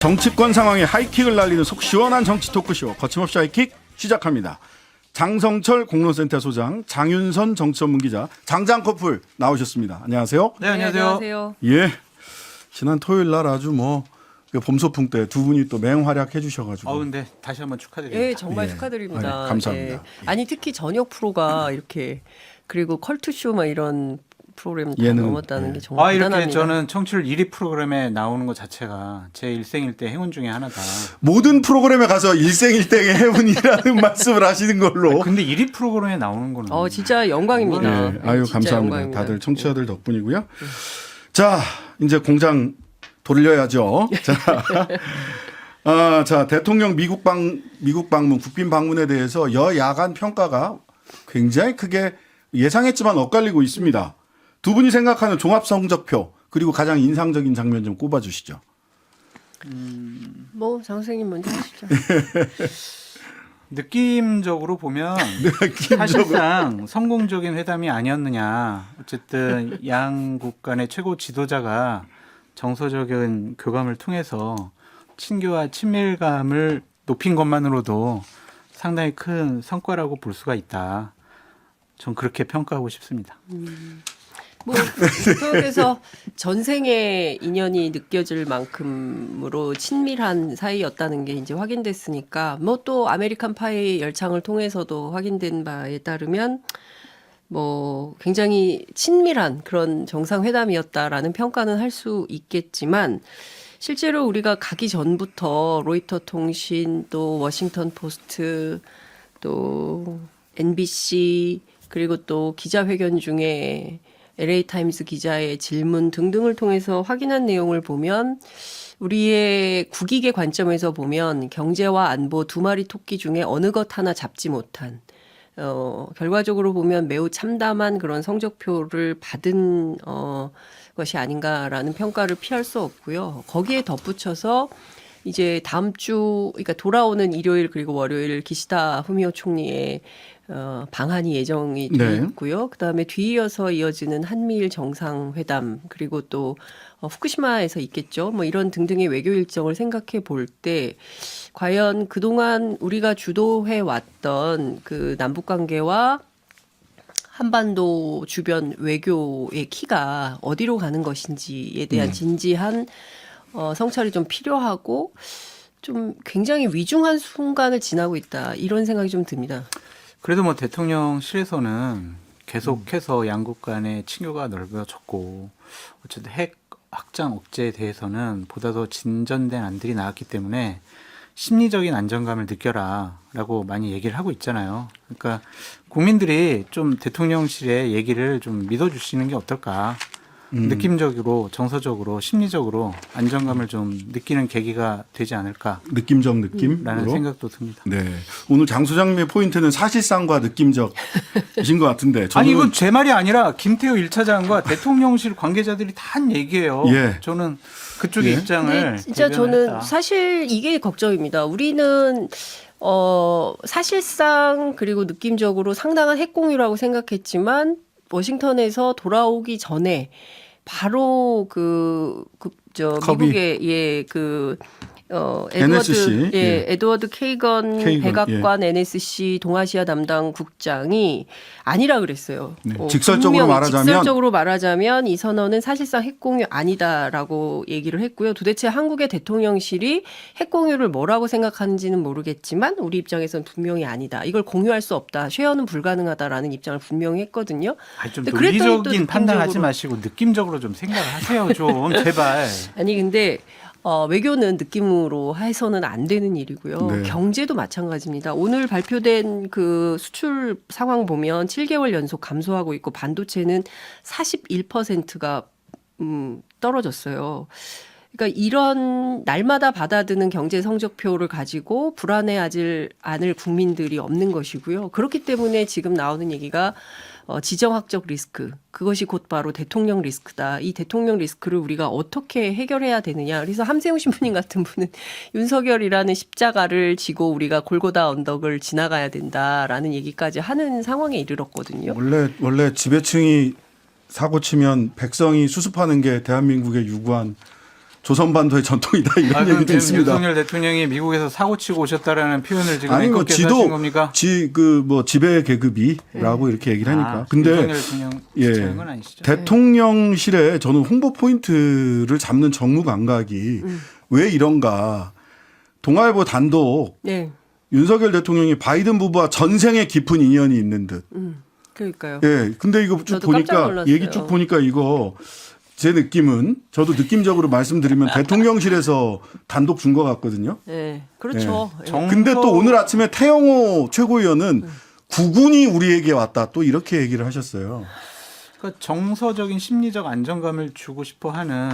정치권 상황에 하이킥을 날리는 속 시원한 정치 토크쇼 거침없이 하이킥 시작합니다. 장성철 공론센터 소장, 장윤선 정치전문기자, 장장커플 나오셨습니다. 안녕하세요. 네, 안녕하세요. 예, 지난 토요일 날 아주 봄소풍 때 두 분이 또 맹활약해 주셔가지고. 근데 다시 한번 축하드립니다. 네, 정말 축하드립니다. 감사합니다. 예. 아니 특히 저녁 프로가 이렇게 그리고 컬투쇼 막 이런 프로그램 다 넘었다는 게 정말 대단합니다. 이렇게 저는 청취율 1위 프로그램에 나오는 것 자체가 제 일생일대 행운 중에 하나다. 모든 프로그램에 가서 일생일대의 행운이라는 말씀을 하시는 걸로. 근데 1위 프로그램에 나오는 거는 진짜 영광입니다. 네, 아유 진짜 감사합니다. 영광입니다. 다들 청취자들 덕분이고요. 자, 이제 공장 돌려야죠. 자, 대통령 미국 방문, 국빈 방문에 대해서 여야간 평가가 굉장히 크게 예상했지만 엇갈리고 있습니다. 두 분이 생각하는 종합 성적표 그리고 가장 인상적인 장면 좀 꼽아주시죠. 장 선생님 먼저 하시죠. 느낌적으로 보면 사실상 성공적인 회담이 아니었느냐. 어쨌든 양국 간의 최고 지도자가 정서적인 교감을 통해서 친교와 친밀감을 높인 것만으로도 상당히 큰 성과라고 볼 수가 있다. 전 그렇게 평가하고 싶습니다. 대통령께서 전생의 인연이 느껴질 만큼으로 친밀한 사이였다는 게 이제 확인됐으니까 또 아메리칸 파이 열창을 통해서도 확인된 바에 따르면 굉장히 친밀한 그런 정상회담이었다라는 평가는 할 수 있겠지만 실제로 우리가 가기 전부터 로이터 통신 또 워싱턴 포스트 또 NBC 그리고 또 기자회견 중에 LA 타임스 기자의 질문 등등을 통해서 확인한 내용을 보면 우리의 국익의 관점에서 보면 경제와 안보 두 마리 토끼 중에 어느 것 하나 잡지 못한 결과적으로 보면 매우 참담한 그런 성적표를 받은 것이 아닌가라는 평가를 피할 수 없고요. 거기에 덧붙여서 이제 다음 주 그러니까 돌아오는 일요일 그리고 월요일 기시다 후미오 총리의 방한이 예정이 되어 있고요. 그다음에 뒤이어서 이어지는 한미일 정상회담 그리고 또 후쿠시마에서 있겠죠. 이런 등등의 외교 일정을 생각해 볼 때 과연 그동안 우리가 주도해 왔던 그 남북 관계와 한반도 주변 외교의 키가 어디로 가는 것인지에 대한 진지한 성찰이 좀 필요하고 좀 굉장히 위중한 순간을 지나고 있다. 이런 생각이 좀 듭니다. 그래도 대통령실에서는 계속해서 양국 간의 친교가 넓어졌고 어쨌든 핵 확장 억제에 대해서는 보다 더 진전된 안들이 나왔기 때문에 심리적인 안정감을 느껴라라고 많이 얘기를 하고 있잖아요. 그러니까 국민들이 좀 대통령실의 얘기를 좀 믿어주시는 게 어떨까. 느낌적으로 정서적으로 심리적으로 안정감을 좀 느끼는 계기가 되지 않을까. 느낌적 느낌? 라는 생각도 듭니다. 네. 오늘 장 소장님의 포인트는 사실상과 느낌적이신 것 같은데. 아니 이건 제 말이 아니라 김태호 1차장과 대통령실 관계자들이 다 한 얘기예요. 저는 그쪽의 입장을 진짜 대변했다. 저는 사실 이게 걱정입니다. 우리는 사실상 그리고 느낌적으로 상당한 핵공유라고 생각했지만 워싱턴에서 돌아오기 전에 바로 미국의 NSC. 에드워드 케이건 백악관 NSC 동아시아 담당 국장이 아니라 그랬어요. 직설적으로 말하자면 이 선언은 사실상 핵공유 아니다라고 얘기를 했고요. 도대체 한국의 대통령실이 핵공유를 뭐라고 생각하는지는 모르겠지만 우리 입장에서는 분명히 아니다. 이걸 공유할 수 없다. 쉐어는 불가능하다라는 입장을 분명히 했거든요. 좀 논리적인 판단하지 마시고 느낌적으로 좀 생각을 하세요. 좀 제발. 아니 근데 외교는 느낌으로 해서는 안 되는 일이고요. 경제도 마찬가지입니다. 오늘 발표된 그 수출 상황 보면 7개월 연속 감소하고 있고 반도체는 41%가 떨어졌어요. 그러니까 이런 날마다 받아드는 경제 성적표를 가지고 불안해하지 않을 국민들이 없는 것이고요. 그렇기 때문에 지금 나오는 얘기가 지정학적 리스크, 그것이 곧 바로 대통령 리스크다. 이 대통령 리스크를 우리가 어떻게 해결해야 되느냐. 그래서 함세웅 신부님 같은 분은 윤석열이라는 십자가를 지고 우리가 골고다 언덕을 지나가야 된다라는 얘기까지 하는 상황에 이르렀거든요. 원래 지배층이 사고 치면 백성이 수습하는 게 대한민국의 유구한 조선반도의 전통이다 이런 얘기도 지금 있습니다. 윤석열 대통령이 미국에서 사고치고 오셨다라는 표현을 지금 아니 뭐 앵커께서 하신 겁니까? 지배 계급이라고 이렇게 얘기를 하니까. 근데 윤석열 대통령 지칭한 건 아니시죠? 대통령실에 저는 홍보 포인트를 잡는 정무 감각이 왜 이런가. 동아일보 단독 네. 윤석열 대통령이 바이든 부부와 전생에 깊은 인연이 있는 듯. 그러니까요. 예. 근데 이거 쭉 저도 깜짝 보니까 놀랐어요. 얘기 쭉 보니까 이거 제 느낌은 저도 느낌적으로 말씀드리면 대통령실에서 단독 준 것 같거든요. 네. 그렇죠. 예. 근데 또 오늘 아침에 태영호 최고위원은 국군이 우리에게 왔다 또 이렇게 얘기를 하셨어요. 그러니까 정서적인 심리적 안정감을 주고 싶어하는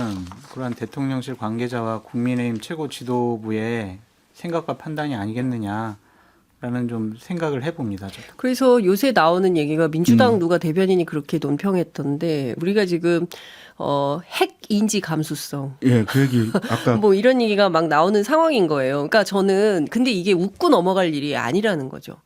그러한 대통령실 관계자와 국민의힘 최고 지도부의 생각과 판단이 아니겠느냐라는 좀 생각을 해봅니다. 저도. 그래서 요새 나오는 얘기가 민주당 누가 대변인이 그렇게 논평했던데 우리가 지금 핵 인지 감수성 예, 그 얘기 아까 뭐 이런 얘기가 막 나오는 상황인 거예요. 그러니까 저는 근데 이게 웃고 넘어갈 일이 아니라는 거죠.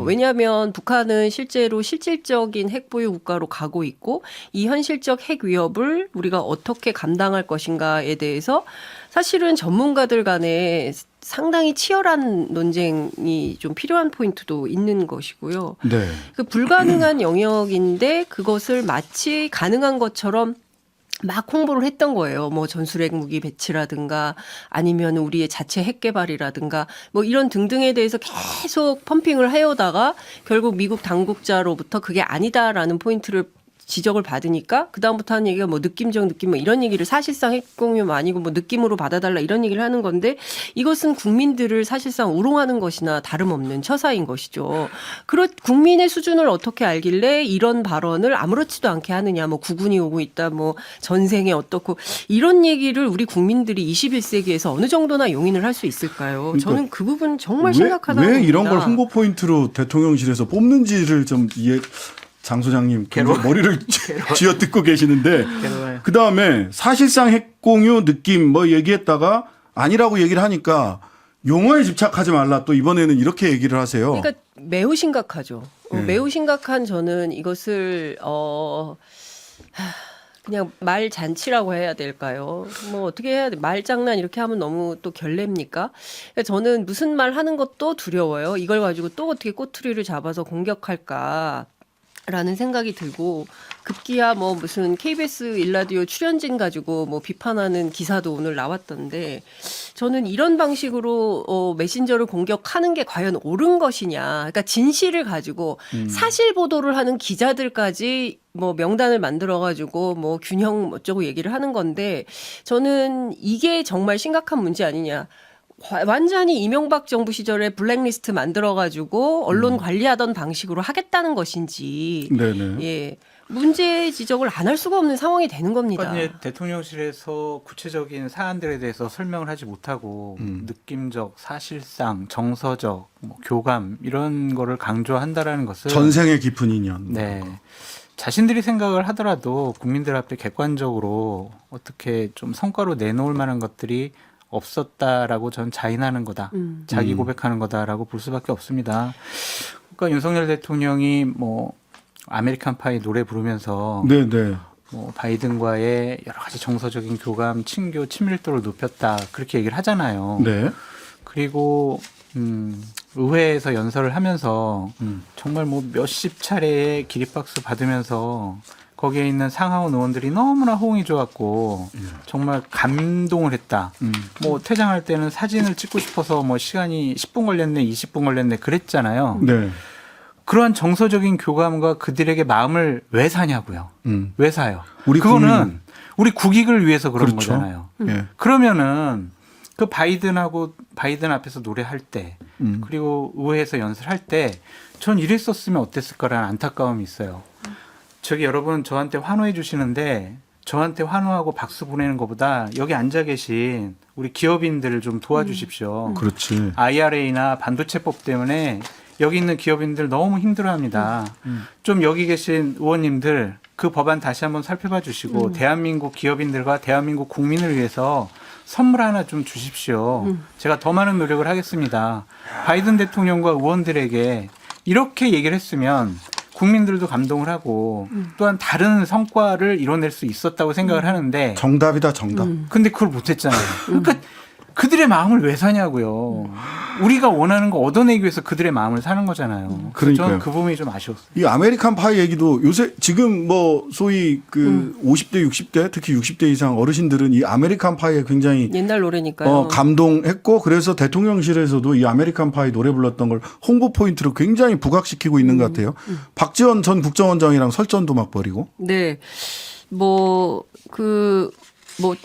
왜냐하면 북한은 실제로 실질적인 핵 보유 국가로 가고 있고 이 현실적 핵 위협을 우리가 어떻게 감당할 것인가에 대해서 사실은 전문가들 간에 상당히 치열한 논쟁이 좀 필요한 포인트도 있는 것이고요. 네. 그 불가능한 영역인데 그것을 마치 가능한 것처럼 막 홍보를 했던 거예요. 뭐 전술핵 무기 배치라든가 아니면 우리의 자체 핵 개발이라든가 뭐 이런 등등에 대해서 계속 펌핑을 해오다가 결국 미국 당국자로부터 그게 아니다라는 포인트를 지적을 받으니까 그다음부터 하는 얘기가 뭐 느낌적 느낌 뭐 이런 얘기를 사실상 핵공유가 아니고 뭐 느낌으로 받아달라 이런 얘기를 하는 건데 이것은 국민들을 사실상 우롱하는 것이나 다름없는 처사인 것이죠. 국민의 수준을 어떻게 알길래 이런 발언을 아무렇지도 않게 하느냐 뭐 국군이 오고 있다 뭐 전생에 어떻고 이런 얘기를 우리 국민들이 21세기에서 어느 정도나 용인을 할 수 있을까요? 그러니까 저는 그 부분 정말 심각하다고 왜 봅니다. 이런 걸 홍보 포인트로 대통령실에서 뽑는지를 좀 장 소장님 머리를 쥐어뜯고 계시는데 그 다음에 사실상 핵공유 느낌 뭐 얘기했다가 아니라고 얘기를 하니까 용어에 집착하지 말라 또 이번에는 이렇게 얘기를 하세요. 그러니까 매우 심각하죠. 매우 심각한 저는 이것을 그냥 말 잔치라고 해야 될까요? 뭐 어떻게 해야 돼? 말장난 이렇게 하면 너무 또 결례입니까? 그러니까 저는 무슨 말 하는 것도 두려워요. 이걸 가지고 또 어떻게 꼬투리를 잡아서 공격할까? 라는 생각이 들고 급기야 뭐 무슨 KBS 일라디오 출연진 가지고 뭐 비판하는 기사도 오늘 나왔던데 저는 이런 방식으로 메신저를 공격하는 게 과연 옳은 것이냐. 그러니까 진실을 가지고 사실 보도를 하는 기자들까지 뭐 명단을 만들어 가지고 뭐 균형 어쩌고 얘기를 하는 건데 저는 이게 정말 심각한 문제 아니냐. 완전히 이명박 정부 시절에 블랙리스트 만들어가지고 언론 관리하던 방식으로 하겠다는 것인지, 네네. 예, 문제 지적을 안 할 수가 없는 상황이 되는 겁니다. 그러니까 이제 대통령실에서 구체적인 사안들에 대해서 설명을 하지 못하고 느낌적, 사실상, 정서적, 뭐 교감 이런 거를 강조한다라는 것은 전생에 깊은 인연. 네. 자신들이 생각을 하더라도 국민들 앞에 객관적으로 어떻게 좀 성과로 내놓을 만한 것들이 없었다라고 전 자인하는 거다. 자기 고백하는 거다라고 볼 수밖에 없습니다. 그러니까 윤석열 대통령이 뭐 아메리칸 파이 노래 부르면서 네네. 뭐 바이든과의 여러 가지 정서적인 교감, 친교, 친밀도를 높였다. 그렇게 얘기를 하잖아요. 네. 그리고 의회에서 연설을 하면서 정말 뭐 몇십 차례의 기립박수 받으면서 거기에 있는 상하원 의원들이 너무나 호응이 좋았고 정말 감동을 했다. 뭐 퇴장할 때는 사진을 찍고 싶어서 뭐 시간이 10분 걸렸네, 20분 걸렸네 그랬잖아요. 네. 그러한 정서적인 교감과 그들에게 마음을 왜 사냐고요. 왜 사요? 우리 그거는 국민은. 우리 국익을 위해서 그런 그렇죠. 거잖아요. 예. 그러면은 그 바이든 앞에서 노래할 때 그리고 의회에서 연설할 때 전 이랬었으면 어땠을까라는 안타까움이 있어요. 저기 여러분 저한테 환호해 주시는데 저한테 환호하고 박수 보내는 것보다 여기 앉아 계신 우리 기업인들을 좀 도와주십시오. 그렇지. IRA나 반도체법 때문에 여기 있는 기업인들 너무 힘들어합니다. 좀 여기 계신 의원님들 그 법안 다시 한번 살펴봐 주시고 대한민국 기업인들과 대한민국 국민을 위해서 선물 하나 좀 주십시오. 제가 더 많은 노력을 하겠습니다. 바이든 대통령과 의원들에게 이렇게 얘기를 했으면 국민들도 감동을 하고 또한 다른 성과를 이뤄낼 수 있었다고 생각을 하는데 정답이다, 정답. 근데 그걸 못했잖아요. 그러니까 그들의 마음을 왜 사냐고요. 우리가 원하는 거 얻어내기 위해서 그들의 마음을 사는 거잖아요. 그래서 저는 그러니까요. 그 부분이 좀 아쉬웠어요. 이 아메리칸 파이 얘기도 요새 지금 뭐 소위 그 50대, 60대, 특히 60대 이상 어르신들은 이 아메리칸 파이에 굉장히 옛날 노래니까요. 감동했고 그래서 대통령실에서도 이 아메리칸 파이 노래 불렀던 걸 홍보 포인트로 굉장히 부각시키고 있는 것 같아요. 박지원 전 국정원장이랑 설전도 막 벌이고. 네.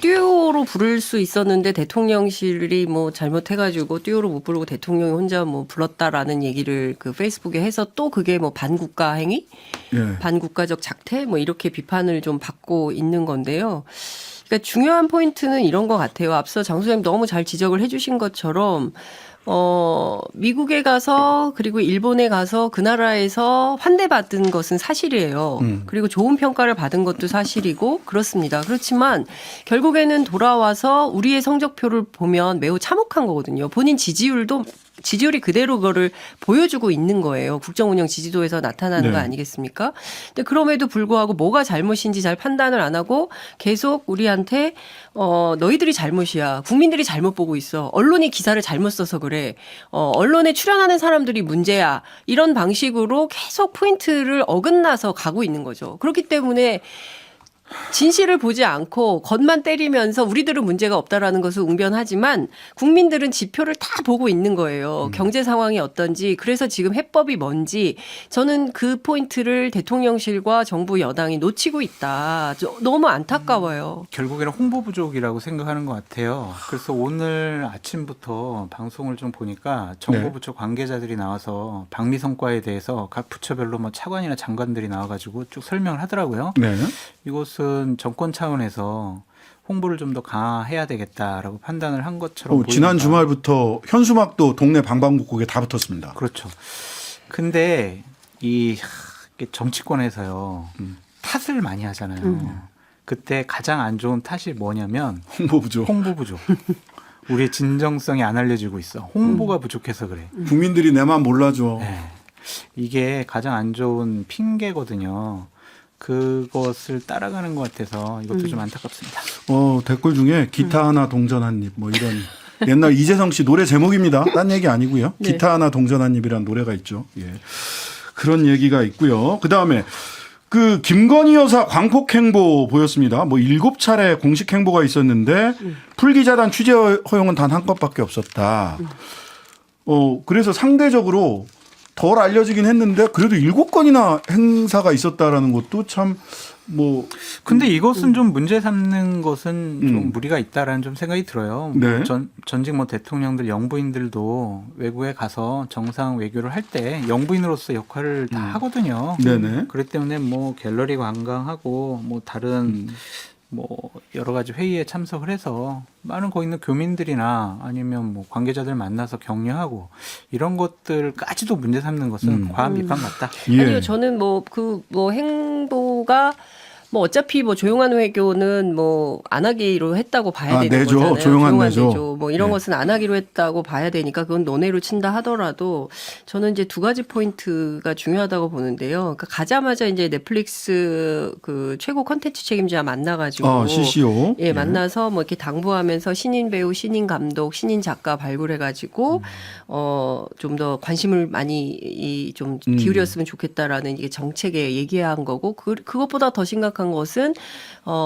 듀오로 부를 수 있었는데 대통령실이 뭐 잘못해가지고 듀오로 못 부르고 대통령이 혼자 뭐 불렀다라는 얘기를 그 페이스북에 해서 또 그게 뭐 반국가 행위? 예. 반국가적 작태? 뭐 이렇게 비판을 좀 받고 있는 건데요. 그러니까 중요한 포인트는 이런 것 같아요. 앞서 장 소장님 너무 잘 지적을 해주신 것처럼 미국에 가서 그리고 일본에 가서 그 나라에서 환대받은 것은 사실이에요. 그리고 좋은 평가를 받은 것도 사실이고 그렇습니다. 그렇지만 결국에는 돌아와서 우리의 성적표를 보면 매우 참혹한 거거든요. 본인 지지율이 그대로 그거를 보여주고 있는 거예요. 국정운영 지지도에서 나타나는 거 아니겠습니까? 근데 그럼에도 불구하고 뭐가 잘못인지 잘 판단을 안 하고 계속 우리한테 너희들이 잘못이야. 국민들이 잘못 보고 있어. 언론이 기사를 잘못 써서 그래. 언론에 출연하는 사람들이 문제야. 이런 방식으로 계속 포인트를 어긋나서 가고 있는 거죠. 그렇기 때문에 진실을 보지 않고 겉만 때리면서 우리들은 문제가 없다라는 것을 웅변하지만 국민들은 지표를 다 보고 있는 거예요. 경제 상황이 어떤지. 그래서 지금 해법이 뭔지 저는 그 포인트를 대통령실과 정부 여당이 놓치고 있다. 너무 안타까워요. 결국에는 홍보 부족이라고 생각하는 것 같아요. 그래서 오늘 아침부터 방송을 좀 보니까 정보부처 관계자들이 나와서 방미 성과에 대해서 각 부처별로 뭐 차관이나 장관들이 나와가지고 쭉 설명을 하더라고요. 네. 이것은 정권 차원에서 홍보를 좀 더 강화해야 되겠다라고 판단을 한 것처럼 지난 보입니다. 주말부터 현수막도 동네 방방곡곡에 다 붙었습니다. 그렇죠. 근데 이게 정치권에서요 탓을 많이 하잖아요. 그때 가장 안 좋은 탓이 뭐냐면 홍보 부족. 홍보 부족. 우리의 진정성이 안 알려지고 있어. 홍보가 부족해서 그래. 국민들이 내 맘 몰라줘. 네. 이게 가장 안 좋은 핑계거든요. 그것을 따라가는 것 같아서 이것도 좀 안타깝습니다. 댓글 중에 기타 하나 동전 한 입 뭐 이런 옛날 이재성 씨 노래 제목입니다. 딴 얘기 아니고요. 네. 기타 하나 동전 한 입이라는 노래가 있죠. 예. 그런 얘기가 있고요. 그다음에 그 김건희 여사 광폭 행보 보였습니다. 뭐 7차례 공식 행보가 있었는데 풀기자단 취재 허용은 단 한 건밖에 없었다. 그래서 상대적으로 덜 알려지긴 했는데 그래도 7건이나 행사가 있었다라는 것도 참 뭐. 근데 이것은 좀 문제 삼는 것은 좀 무리가 있다라는 좀 생각이 들어요. 네. 전직 뭐 대통령들 영부인들도 외국에 가서 정상 외교를 할 때 영부인으로서 역할을 다 하거든요. 네네. 그렇기 때문에 뭐 갤러리 관광하고 뭐 다른 뭐 여러 가지 회의에 참석을 해서 많은 거기 있는 교민들이나 아니면 뭐 관계자들 만나서 격려하고 이런 것들까지도 문제 삼는 것은 과한 비판 같다. 예. 아니요, 저는 행보가 어차피 조용한 외교는 안 하기로 했다고 봐야 되는 내죠. 거잖아요. 조용한 내죠. 이런 네. 것은 안 하기로 했다고 봐야 되니까 그건 논외로 친다 하더라도 저는 이제 두 가지 포인트가 중요하다고 보는데요. 그러니까 가자마자 이제 넷플릭스 그 최고 컨텐츠 책임자 만나가지고 CCO. 예, 만나서 이렇게 당부하면서 신인 배우, 신인 감독, 신인 작가 발굴해가지고 좀 더 관심을 많이 좀 기울였으면 좋겠다라는 이게 정책에 얘기한 거고 그것보다 더 심각한 것은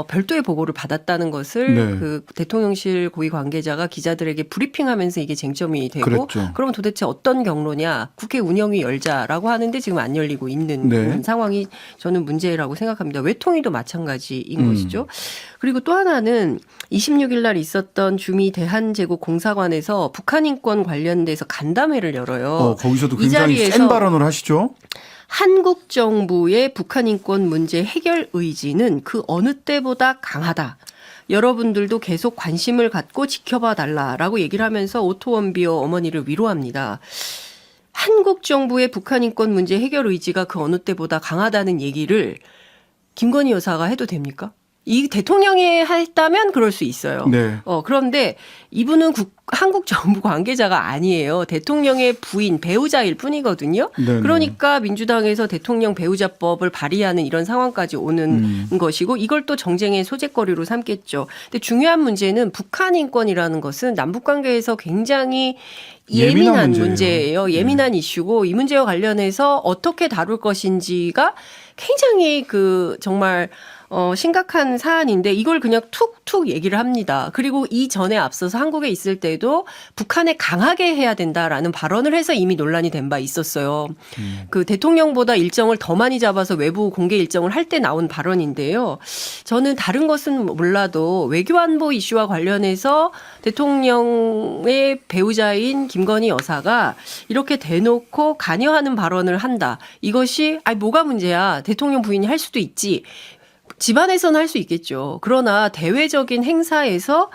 별도의 보고를 받았다는 것을 네. 그 대통령실 고위 관계자가 기자들에게 브리핑하면서 이게 쟁점이 되고 그랬죠. 그러면 도대체 어떤 경로냐 국회 운영위 열자라고 하는데 지금 안 열리고 있는 네. 상황이 저는 문제라고 생각합니다. 외통위도 마찬가지인 것이죠. 그리고 또 하나는 26일 날 있었던 주미 대한제국 공사관에서 북한 인권 관련돼서 간담회를 열어요. 거기서도 이 굉장히 자리에서 센 발언을 하시죠. 한국 정부의 북한 인권 문제 해결 의지는 그 어느 때보다 강하다. 여러분들도 계속 관심을 갖고 지켜봐 달라라고 얘기를 하면서 오토 원비어 어머니를 위로합니다. 한국 정부의 북한 인권 문제 해결 의지가 그 어느 때보다 강하다는 얘기를 김건희 여사가 해도 됩니까? 이 대통령이 했다면 그럴 수 있어요. 네. 그런데 이분은 한국 정부 관계자가 아니에요. 대통령의 부인, 배우자일 뿐이거든요. 네네. 그러니까 민주당에서 대통령 배우자법을 발의하는 이런 상황까지 오는 것이고 이걸 또 정쟁의 소재거리로 삼겠죠. 근데 중요한 문제는 북한 인권이라는 것은 남북 관계에서 굉장히 예민한 문제예요. 예민한 이슈고 이 문제와 관련해서 어떻게 다룰 것인지가 굉장히 정말 심각한 사안인데 이걸 그냥 툭툭 얘기를 합니다. 그리고 이 전에 앞서서 한국에 있을 때도 북한에 강하게 해야 된다라는 발언을 해서 이미 논란이 된 바 있었어요. 그 대통령보다 일정을 더 많이 잡아서 외부 공개 일정을 할 때 나온 발언인데요. 저는 다른 것은 몰라도 외교안보 이슈와 관련해서 대통령의 배우자인 김건희 여사가 이렇게 대놓고 관여하는 발언을 한다. 이것이 뭐가 문제야. 대통령 부인이 할 수도 있지. 집안에서는 할 수 있겠죠. 그러나 대외적인 행사에서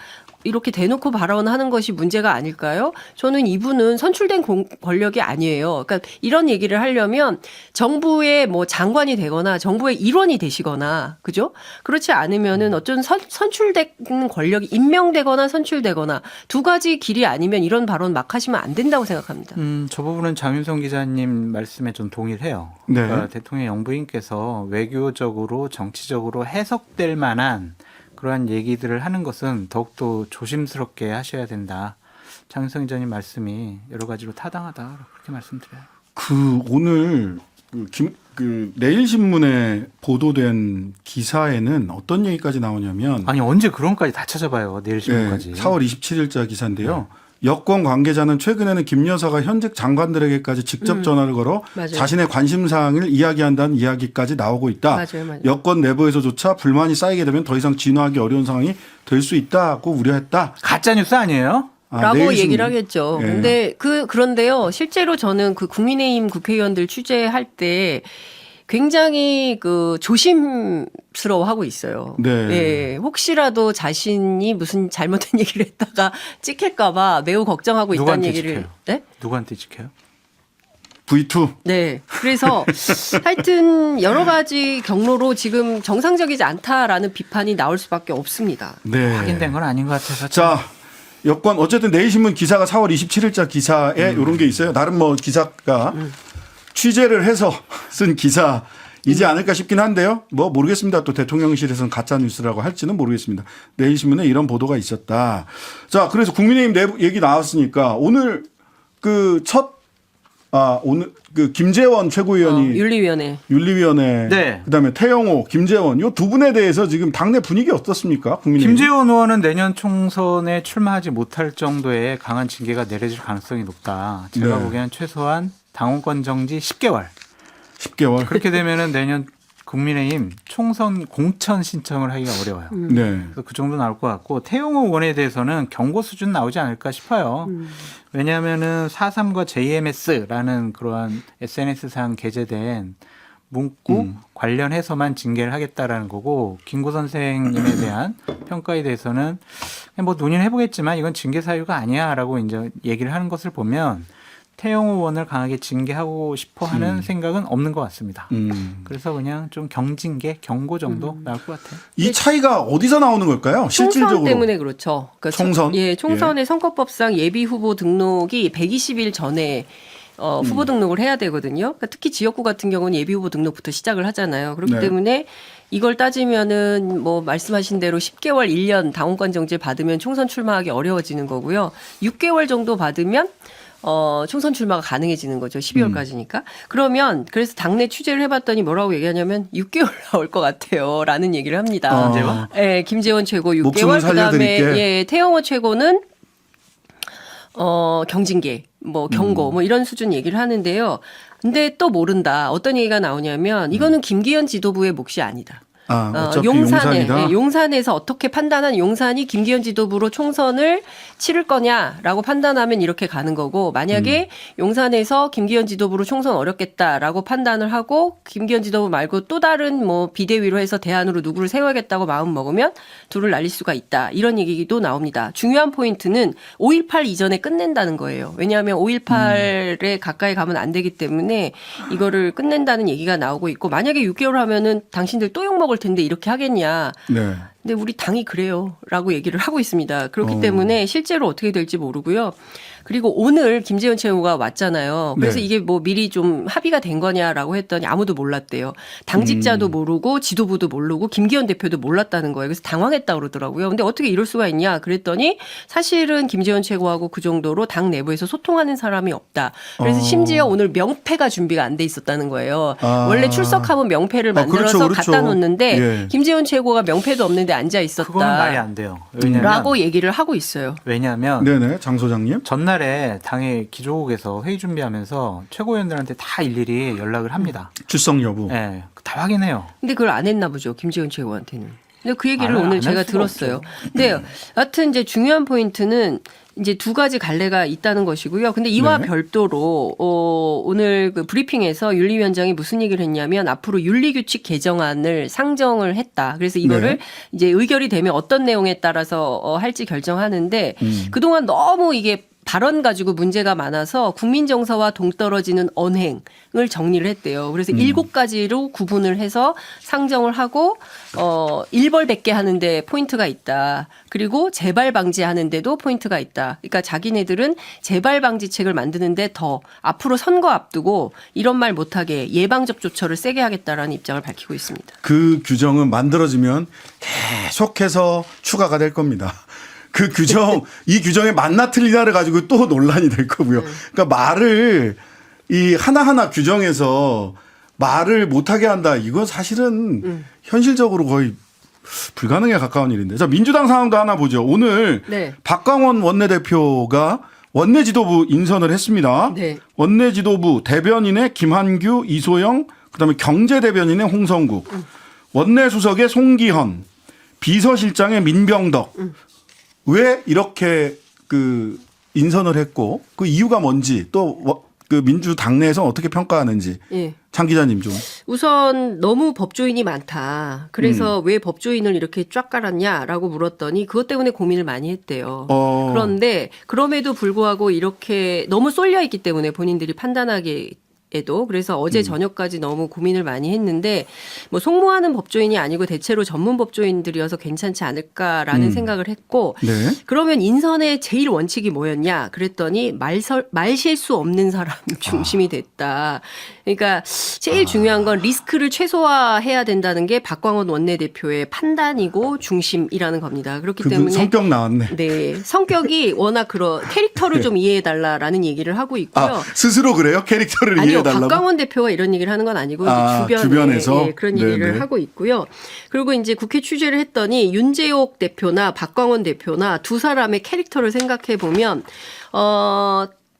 이렇게 대놓고 발언하는 것이 문제가 아닐까요? 저는 이분은 선출된 권력이 아니에요. 그러니까 이런 얘기를 하려면 정부의 장관이 되거나 정부의 일원이 되시거나, 그죠? 그렇지 않으면은 어쩐 선출된 권력이 임명되거나 선출되거나 두 가지 길이 아니면 이런 발언 막 하시면 안 된다고 생각합니다. 저 부분은 장윤성 기자님 말씀에 좀 동의를 해요. 네. 그러니까 대통령 영부인께서 외교적으로 정치적으로 해석될 만한 그러한 얘기들을 하는 것은 더욱더 조심스럽게 하셔야 된다. 장윤성 기자님 말씀이 여러 가지로 타당하다. 그렇게 말씀드려요. 오늘 내일신문에 보도된 기사에는 어떤 얘기까지 나오냐면 아니 언제 그런까지 다 찾아봐요. 내일신문까지. 4월 27일자 기사인데요. 여권 관계자는 최근에는 김 여사가 현직 장관들에게까지 직접 전화를 걸어 맞아요. 자신의 관심사항을 이야기한다는 이야기까지 나오고 있다. 맞아요. 여권 내부에서조차 불만이 쌓이게 되면 더 이상 진화하기 어려운 상황이 될 수 있다고 우려했다. 가짜 뉴스 아니에요? 라고 내일신문. 얘기를 하겠죠. 예. 근데 그런데요. 실제로 저는 국민의힘 국회의원들 취재할 때 굉장히 조심스러워하고 있어요. 네. 예, 혹시라도 자신이 무슨 잘못된 얘기를 했다가 찍힐까봐 매우 걱정하고 있다는 누구한테 얘기를. 지켜요? 네? 누구한테 지켜요? V2. 네. 그래서 하여튼 여러 가지 경로로 지금 정상적이지 않다라는 비판이 나올 수밖에 없습니다. 네. 확인된 건 아닌 것 같아서. 자, 여권 어쨌든 내일신문 기사가 4월 27일자 기사에 이런 게 있어요. 나름 기자가 취재를 해서 쓴 기사이지 않을까 싶긴 한데요. 모르겠습니다. 또 대통령실에서는 가짜 뉴스라고 할지는 모르겠습니다. 내일신문에 이런 보도가 있었다. 자, 그래서 국민의힘 내부 얘기 나왔으니까 오늘 오늘 김재원 최고위원이 윤리위원회. 네. 그다음에 태영호, 김재원 요 두 분에 대해서 지금 당내 분위기 어떻습니까? 국민의힘. 김재원 의원은 내년 총선에 출마하지 못할 정도의 강한 징계가 내려질 가능성이 높다. 제가 네. 보기에는 최소한 당원권 정지 10개월. 10개월. 그렇게 되면은 내년 국민의힘 총선 공천 신청을 하기가 어려워요. 네. 그래서 그 정도 나올 것 같고 태용호 의원에 대해서는 경고 수준 나오지 않을까 싶어요. 왜냐하면은 4.3과 JMS라는 그러한 SNS상 게재된 문구 관련해서만 징계를 하겠다라는 거고 김구 선생님에 대한 평가에 대해서는 논의는 해보겠지만 이건 징계 사유가 아니야라고 이제 얘기를 하는 것을 보면 태영호 의원을 강하게 징계하고 싶어하는 생각은 없는 것 같습니다. 그래서 그냥 좀 경징계, 경고 정도 나올 것 같아요. 이 차이가 어디서 나오는 걸까요? 실질적으로. 총선 때문에 그렇죠. 그러니까 총선? 총선의 선거법상 예비 후보 등록이 120일 전에 후보 등록을 해야 되거든요. 그러니까 특히 지역구 같은 경우는 예비 후보 등록부터 시작을 하잖아요. 그렇기 네. 때문에 이걸 따지면은 말씀하신 대로 10개월, 1년 당원권 정지를 받으면 총선 출마하기 어려워지는 거고요. 6개월 정도 받으면 총선 출마가 가능해지는 거죠. 12월까지니까. 그래서 당내 취재를 해봤더니 뭐라고 얘기하냐면 6개월 나올 것 같아요. 라는 얘기를 합니다. 김재원? 네, 김재원 최고 목숨을 6개월. 살려드릴게. 태영호 최고는 경징계, 경고, 이런 수준 얘기를 하는데요. 근데 또 모른다. 어떤 얘기가 나오냐면 이거는 김기현 지도부의 몫이 아니다. 어차피 용산이다. 용산에서 어떻게 판단한 용산이 김기현 지도부로 총선을 치를 거냐라고 판단하면 이렇게 가는 거고 만약에 용산에서 김기현 지도부로 총선 어렵겠다라고 판단을 하고 김기현 지도부 말고 또 다른 비대위로 해서 대안으로 누구를 세워야겠다고 마음 먹으면 둘을 날릴 수가 있다. 이런 얘기도 나옵니다. 중요한 포인트는 5.18 이전에 끝낸다는 거예요. 왜냐하면 5.18에 가까이 가면 안 되기 때문에 이거를 끝낸다는 얘기가 나오고 있고 만약에 6개월 하면은 당신들 또 욕먹을 텐데 이렇게 하겠냐. 네. 근데 우리 당이 그래요라고 얘기를 하고 있습니다. 그렇기 때문에 실제로 어떻게 될지 모르고요. 그리고 오늘 김재원 최고가 왔잖아요. 그래서 네. 이게 뭐 미리 좀 합의가 된 거냐라고 했더니 아무도 몰랐대요. 당직자도 모르고 지도부도 모르고 김기현 대표도 몰랐다는 거예요. 그래서 당황했다 그러더라고요. 근데 어떻게 이럴 수가 있냐 그랬더니 사실은 김재원 최고하고 그 정도로 당 내부에서 소통하는 사람이 없다. 그래서 심지어 오늘 명패가 준비가 안 돼 있었다는 거예요. 원래 출석하면 명패를 만들어서 그렇죠, 그렇죠. 갖다 놓는데 예. 김재원 최고가 명패도 없는데 앉아 있었다. 그거는 말이 안 돼요. 왜냐면 라고 얘기를 하고 있어요. 왜냐하면 네네, 장 소장님. 전날에 당의 기조국에서 회의 준비하면서 최고위원들한테 다 일일이 연락을 합니다. 출석 여부. 네, 다 확인해요. 근데 그걸 안 했나 보죠. 김재원 최고한테는. 근데 그 얘기를 안 오늘 할 제가 수가 들었어요. 근데 하여튼 이제 중요한 포인트는 이제 두 가지 갈래가 있다는 것이고요. 근데 이와 네. 별도로 오늘 그 브리핑에서 윤리위원장이 무슨 얘기를 했냐면 앞으로 윤리규칙 개정안을 상정을 했다. 그래서 이거를 네. 이제 의결이 되면 어떤 내용에 따라서 할지 결정하는데 그동안 너무 이게 발언 가지고 문제가 많아서 국민 정서와 동떨어지는 언행을 정리를 했대요. 그래서 7가지로 구분을 해서 상정을 하고 일벌백계 하는데 포인트가 있다. 그리고 재발 방지하는데도 포인트가 있다. 그러니까 자기네들은 재발 방지책을 만드는데 더 앞으로 선거 앞두고 이런 말 못하게 예방적 조처를 세게 하겠다라는 입장을 밝히고 있습니다. 그 규정은 만들어지면 계속해서 추가가 될 겁니다. 그 규정, 이 규정에 맞나 틀리나를 가지고 또 논란이 될 거고요. 그러니까 말을 이 하나하나 규정해서 말을 못하게 한다. 이건 사실은 현실적으로 거의 불가능에 가까운 일인데. 자, 민주당 상황도 하나 보죠. 오늘 네. 박광원 원내대표가 원내 지도부 인선을 했습니다. 네. 원내 지도부 대변인의 김한규, 이소영, 그다음에 경제 대변인의 홍성국, 원내 수석의 송기현, 비서실장의 민병덕. 왜 이렇게 그 인선을 했고 그 이유가 뭔지 또 그 민주당 내에서 어떻게 평가하는지 예. 장 기자님 좀. 우선 너무 법조인이 많다. 그래서 왜 법조인을 이렇게 쫙 깔았냐라고 물었더니 그것 때문에 고민을 많이 했대요. 그런데 그럼에도 불구하고 이렇게 너무 쏠려 있기 때문에 본인들이 판단하기 에도 그래서 어제 저녁까지 너무 고민을 많이 했는데 뭐 속모하는 법조인이 아니고 대체로 전문 법조인들이어서 괜찮지 않을까라는 생각을 했고 네. 그러면 인선의 제일 원칙이 뭐였냐 그랬더니 말 실수 없는 사람 중심이 됐다. 그러니까 제일 중요한 건 리스크를 최소화해야 된다는 게 박광원 원내대표의 판단이고 중심이라는 겁니다. 그렇기 그분 때문에 성격 나왔네. 네 성격이 워낙 캐릭터를 좀 이해해달라라는 얘기를 하고 있고요. 아, 스스로 그래요? 캐릭터를 아니요, 이해해달라고? 박광원 대표가 이런 얘기를 하는 건 아니고 이제 주변에서? 예, 그런 얘기를 네네. 하고 있고요. 그리고 이제 국회 취재를 했더니 윤재옥 대표나 박광원 대표나 두 사람의 캐릭터를 생각해 보면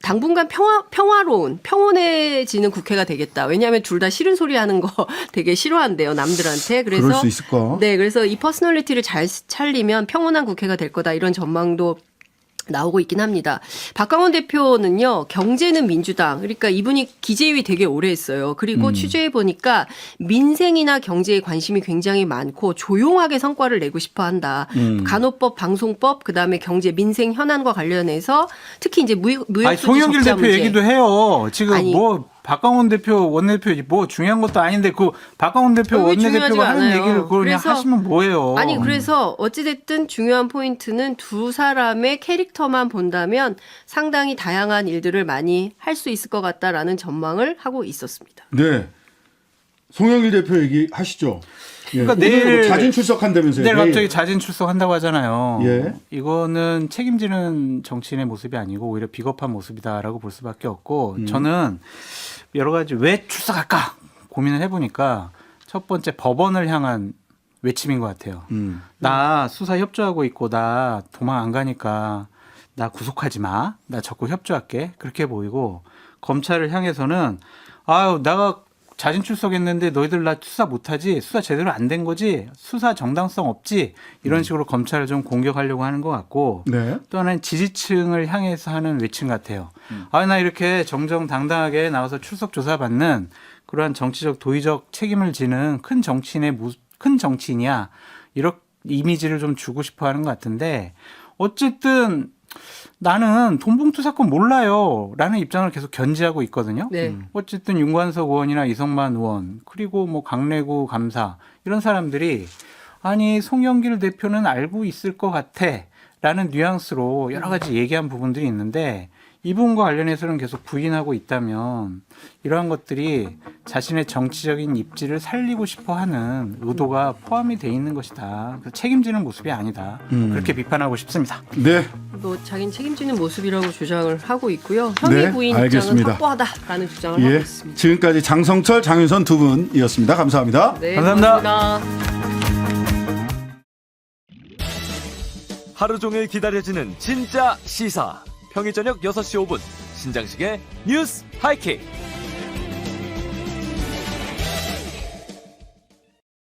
당분간 평화로운 평온해지는 국회가 되겠다. 왜냐하면 둘 다 싫은 소리 하는 거 되게 싫어한대요, 남들한테. 그래서 그럴 수 있을까? 네, 그래서 이 퍼스널리티를 잘 차리면 평온한 국회가 될 거다. 이런 전망도 나오고 있긴 합니다. 박광원 대표는요, 경제는 민주당. 그러니까 이분이 기재위 되게 오래 했어요. 그리고 취재해 보니까 민생이나 경제에 관심이 굉장히 많고 조용하게 성과를 내고 싶어 한다. 간호법, 방송법, 그 다음에 경제, 민생 현안과 관련해서 특히 이제 무역수지 송영길 적자 대표 문제. 얘기도 해요. 지금 아니, 뭐 박광원 대표, 원내대표 뭐 중요한 것도 아닌데 그 박광원 대표, 왜 원내대표가 중요하지가 하는 않아요. 얘기를 그걸 그냥 그래서 하시면 뭐예요. 아니 그래서 어찌됐든 중요한 포인트는 두 사람의 캐릭터만 본다면 상당히 다양한 일들을 많이 할 수 있을 것 같다라는 전망을 하고 있었습니다. 네. 송영길 대표 얘기 하시죠. 예. 그러니까 오늘 내일- 뭐 자진 출석한다면서요? 내일 내일. 갑자기 자진 출석한다고 하잖아요. 예. 이거는 책임지는 정치인의 모습이 아니고 오히려 비겁한 모습이다라고 볼 수밖에 없고 저는 여러 가지 왜 출석할까 고민을 해보니까 첫 번째 법원을 향한 외침인 것 같아요. 나 수사 협조하고 있고 나 도망 안 가니까 나 구속하지 마. 나 적극 협조할게. 그렇게 보이고 검찰을 향해서는 아유 내가 자진 출석했는데 너희들 나 수사 못하지? 수사 제대로 안 된 거지? 수사 정당성 없지? 이런 식으로 검찰을 좀 공격하려고 하는 것 같고 네. 또 하나는 지지층을 향해서 하는 외침 같아요. 아, 나 이렇게 정정당당하게 나와서 출석 조사받는 그러한 정치적 도의적 책임을 지는 큰 정치인이야. 이런 이미지를 좀 주고 싶어 하는 것 같은데 어쨌든 나는 돈봉투 사건 몰라요. 라는 입장을 계속 견지하고 있거든요. 네. 어쨌든 윤관석 의원이나 이성만 의원 그리고 뭐 강래구 감사 이런 사람들이 아니 송영길 대표는 알고 있을 것 같아 라는 뉘앙스로 여러 가지 얘기한 부분들이 있는데 이 부분과 관련해서는 계속 부인하고 있다면 이러한 것들이 자신의 정치적인 입지를 살리고 싶어 하는 의도가 포함이 돼 있는 것이다. 그래서 책임지는 모습이 아니다. 그렇게 비판하고 싶습니다. 네. 뭐 자기는 책임지는 모습이라고 주장을 하고 있고요. 혐의 네, 부인 알겠습니다. 입장은 확고하다라는 주장을 하고 예. 있습니다. 지금까지 장성철, 장윤선 두 분이었습니다. 감사합니다. 네, 감사합니다. 고맙습니다. 하루 종일 기다려지는 진짜 시사. 평일 저녁 6시 5분 신장식의 뉴스 하이킥.